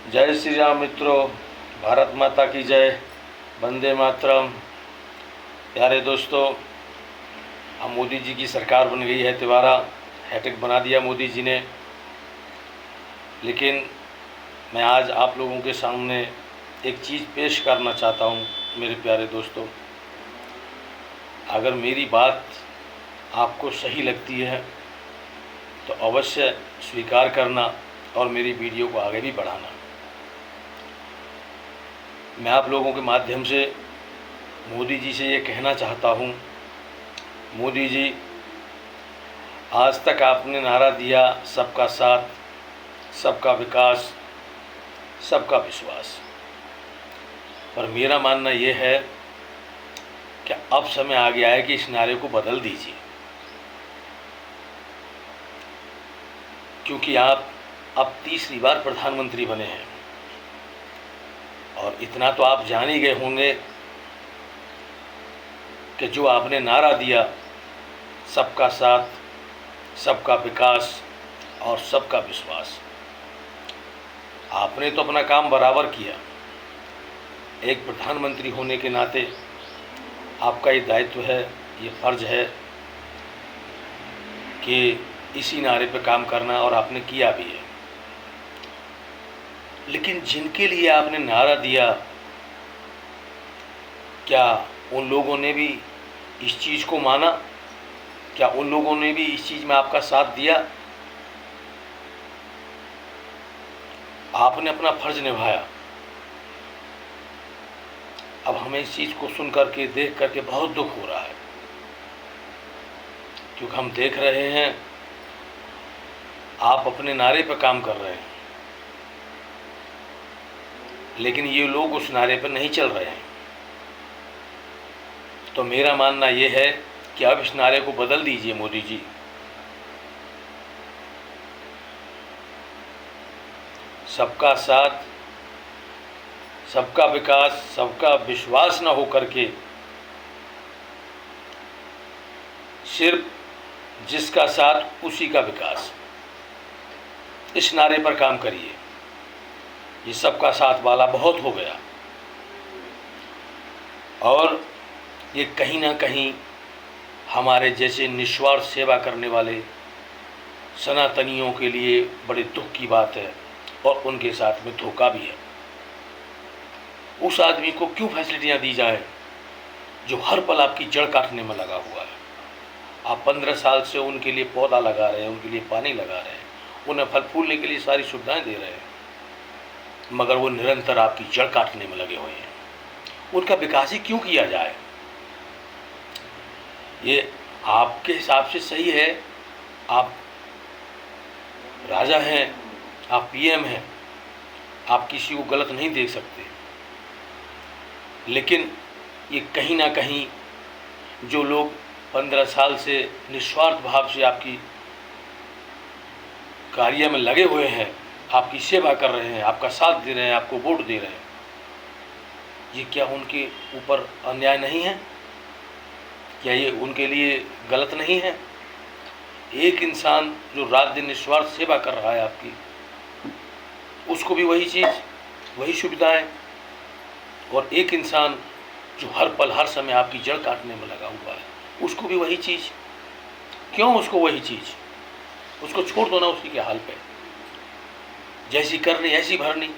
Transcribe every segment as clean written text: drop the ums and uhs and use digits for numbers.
जय श्री राम मित्रों, भारत माता की जय, वंदे मातरम। प्यारे दोस्तों, अब मोदी जी की सरकार बन गई है, तिवारा हैट्रिक बना दिया मोदी जी ने। लेकिन मैं आज आप लोगों के सामने एक चीज़ पेश करना चाहता हूँ। मेरे प्यारे दोस्तों, अगर मेरी बात आपको सही लगती है तो अवश्य स्वीकार करना और मेरी वीडियो को आगे भी बढ़ाना। मैं आप लोगों के माध्यम से मोदी जी से ये कहना चाहता हूँ, मोदी जी, आज तक आपने नारा दिया सबका साथ, सबका विकास, सबका विश्वास, पर मेरा मानना ये है कि अब समय आ गया है कि इस नारे को बदल दीजिए। क्योंकि आप अब तीसरी बार प्रधानमंत्री बने हैं और इतना तो आप जान ही गए होंगे कि जो आपने नारा दिया सबका साथ, सबका विकास और सबका विश्वास, आपने तो अपना काम बराबर किया। एक प्रधानमंत्री होने के नाते आपका ये दायित्व है, ये फ़र्ज़ है कि इसी नारे पे काम करना, और आपने किया भी है। लेकिन जिनके लिए आपने नारा दिया, क्या उन लोगों ने भी इस चीज़ को माना? क्या उन लोगों ने भी इस चीज़ में आपका साथ दिया? आपने अपना फ़र्ज़ निभाया। अब हमें इस चीज़ को सुन करके, देख करके बहुत दुख हो रहा है, क्योंकि हम देख रहे हैं आप अपने नारे पर काम कर रहे हैं, लेकिन ये लोग उस नारे पर नहीं चल रहे हैं। तो मेरा मानना ये है कि अब इस नारे को बदल दीजिए मोदी जी। सबका साथ, सबका विकास, सबका विश्वास न हो करके सिर्फ जिसका साथ उसी का विकास, इस नारे पर काम करिए। ये सबका साथ वाला बहुत हो गया, और ये कहीं ना कहीं हमारे जैसे निस्वार्थ सेवा करने वाले सनातनियों के लिए बड़े दुख की बात है, और उनके साथ में धोखा भी है। उस आदमी को क्यों फैसिलिटियाँ दी जाए जो हर पल आपकी जड़ काटने में लगा हुआ है? आप 15 साल से उनके लिए पौधा लगा रहे हैं, उनके लिए पानी लगा रहे हैं, उन्हें फल फूलने के लिए सारी सुविधाएं दे रहे हैं, मगर वो निरंतर आपकी जड़ काटने में लगे हुए हैं। उनका विकास ही क्यों किया जाए? ये आपके हिसाब से सही है, आप राजा हैं, आप पीएम हैं, आप किसी को गलत नहीं देख सकते, लेकिन ये कहीं ना कहीं जो लोग 15 साल से निस्वार्थ भाव से आपकी कार्य में लगे हुए हैं, आपकी सेवा कर रहे हैं, आपका साथ दे रहे हैं, आपको वोट दे रहे हैं, ये क्या उनके ऊपर अन्याय नहीं है? क्या ये उनके लिए गलत नहीं है? एक इंसान जो रात दिन निस्वार्थ सेवा कर रहा है आपकी, उसको भी वही चीज़, वही सुविधाएं, और एक इंसान जो हर पल हर समय आपकी जड़ काटने में लगा हुआ है, उसको भी वही चीज़। क्यों उसको वही चीज़? उसको छोड़ दो ना उसी के हाल पे, जैसी करनी ऐसी भरनी।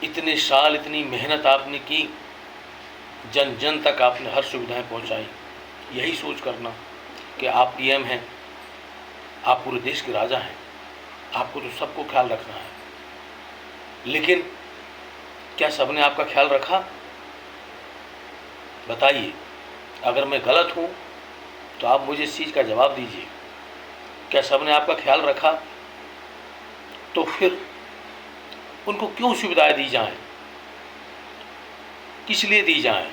इतने साल इतनी मेहनत आपने की, जन जन तक आपने हर सुविधाएं पहुंचाई, यही सोच करना कि आप पीएम हैं, आप पूरे देश के राजा हैं, आपको तो सबको ख्याल रखना है। लेकिन क्या सबने आपका ख्याल रखा? बताइए। अगर मैं गलत हूँ तो आप मुझे इस चीज़ का जवाब दीजिए। क्या सबने आपका ख्याल रखा? तो फिर उनको क्यों सुविधाएं दी जाएं? किस लिए दी जाएं?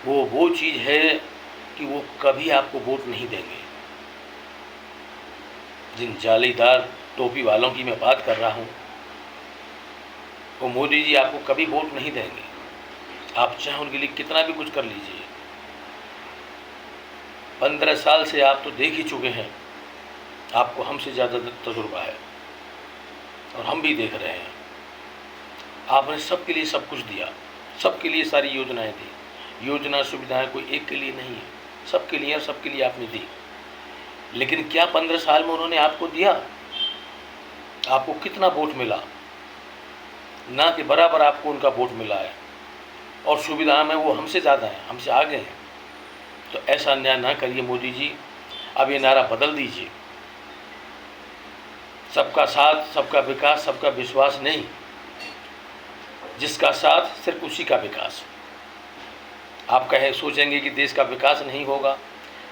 वो चीज़ है कि वो कभी आपको वोट नहीं देंगे। जिन जालीदार टोपी वालों की मैं बात कर रहा हूँ, वो मोदी जी आपको कभी वोट नहीं देंगे। आप चाहे उनके लिए कितना भी कुछ कर लीजिए। 15 साल से आप तो देख ही चुके हैं, आपको हमसे ज़्यादा तजुर्बा है। और हम भी देख रहे हैं। आपने सबके लिए सब कुछ दिया, सबके लिए सारी योजनाएं दी। योजना सुविधाएं कोई एक के लिए नहीं है, सबके लिए और सबके लिए आपने दी। लेकिन क्या 15 साल में उन्होंने आपको दिया? आपको कितना वोट मिला? ना के बराबर आपको उनका वोट मिला है, और सुविधाओं में वो हमसे ज़्यादा हैं, हमसे आगे हैं। तो ऐसा अन्याय ना करिए मोदी जी, अब ये नारा बदल दीजिए। सबका साथ, सबका विकास, सबका विश्वास नहीं, जिसका साथ सिर्फ उसी का विकास। आप सोचेंगे कि देश का विकास नहीं होगा,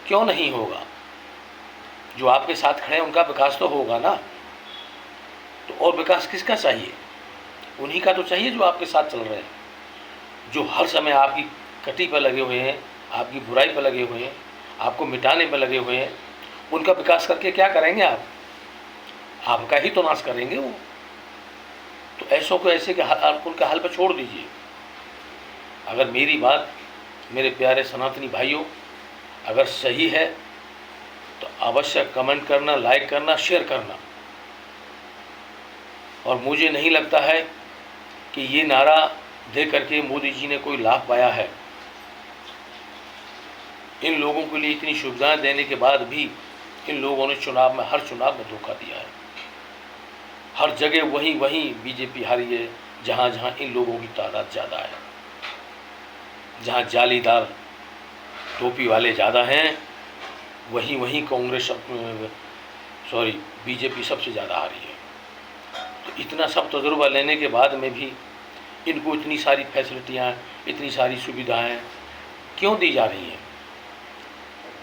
क्यों नहीं होगा? जो आपके साथ खड़े हैं उनका विकास तो होगा ना। तो और विकास किसका चाहिए? उन्हीं का तो चाहिए जो आपके साथ चल रहे हैं, जो हर समय आपकी कटी पर लगे हुए हैं, आपकी बुराई पर लगे हुए हैं, आपको मिटाने पर लगे हुए हैं। उनका विकास करके क्या करेंगे आप? आपका ही तो नाश करेंगे वो। तो ऐसों को ऐसे के उनके हाल पर छोड़ दीजिए। अगर मेरी बात, मेरे प्यारे सनातनी भाइयों, अगर सही है तो अवश्य कमेंट करना, लाइक करना, शेयर करना। और मुझे नहीं लगता है कि ये नारा दे करके मोदी जी ने कोई लाभ पाया है। इन लोगों के लिए इतनी सुविधाएं देने के बाद भी इन लोगों ने हर चुनाव में धोखा दिया है। हर जगह वहीं बीजेपी हारी है, जहाँ जहाँ इन लोगों की तादाद ज़्यादा है, जहाँ जालीदार टोपी वाले ज़्यादा हैं, वहीं कांग्रेस बीजेपी सबसे ज़्यादा हारी है। तो इतना सब तजुर्बा लेने के बाद में भी इनको इतनी सारी फैसिलिटियाँ, इतनी सारी सुविधाएं क्यों दी जा रही हैं?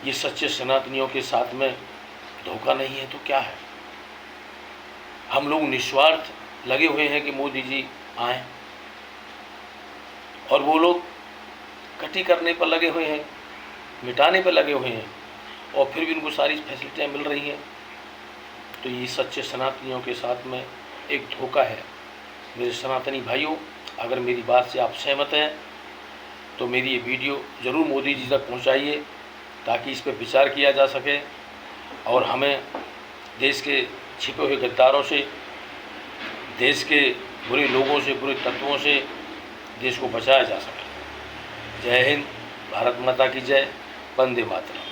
ये सच्चे सनातनियों के साथ में धोखा नहीं है तो क्या है? हम लोग निस्वार्थ लगे हुए हैं कि मोदी जी आएँ, और वो लोग कटी करने पर लगे हुए हैं, मिटाने पर लगे हुए हैं, और फिर भी उनको सारी फैसिलिटियाँ मिल रही हैं। तो ये सच्चे सनातनियों के साथ में एक धोखा है। मेरे सनातनी भाइयों, अगर मेरी बात से आप सहमत हैं तो मेरी ये वीडियो ज़रूर मोदी जी तक पहुंचाइए, ताकि इस पर विचार किया जा सके और हमें देश के छिपे हुए गद्दारों से, देश के बुरे लोगों से, बुरे तत्वों से देश को बचाया जा सके। जय हिंद, भारत माता की जय, वंदे मातरम।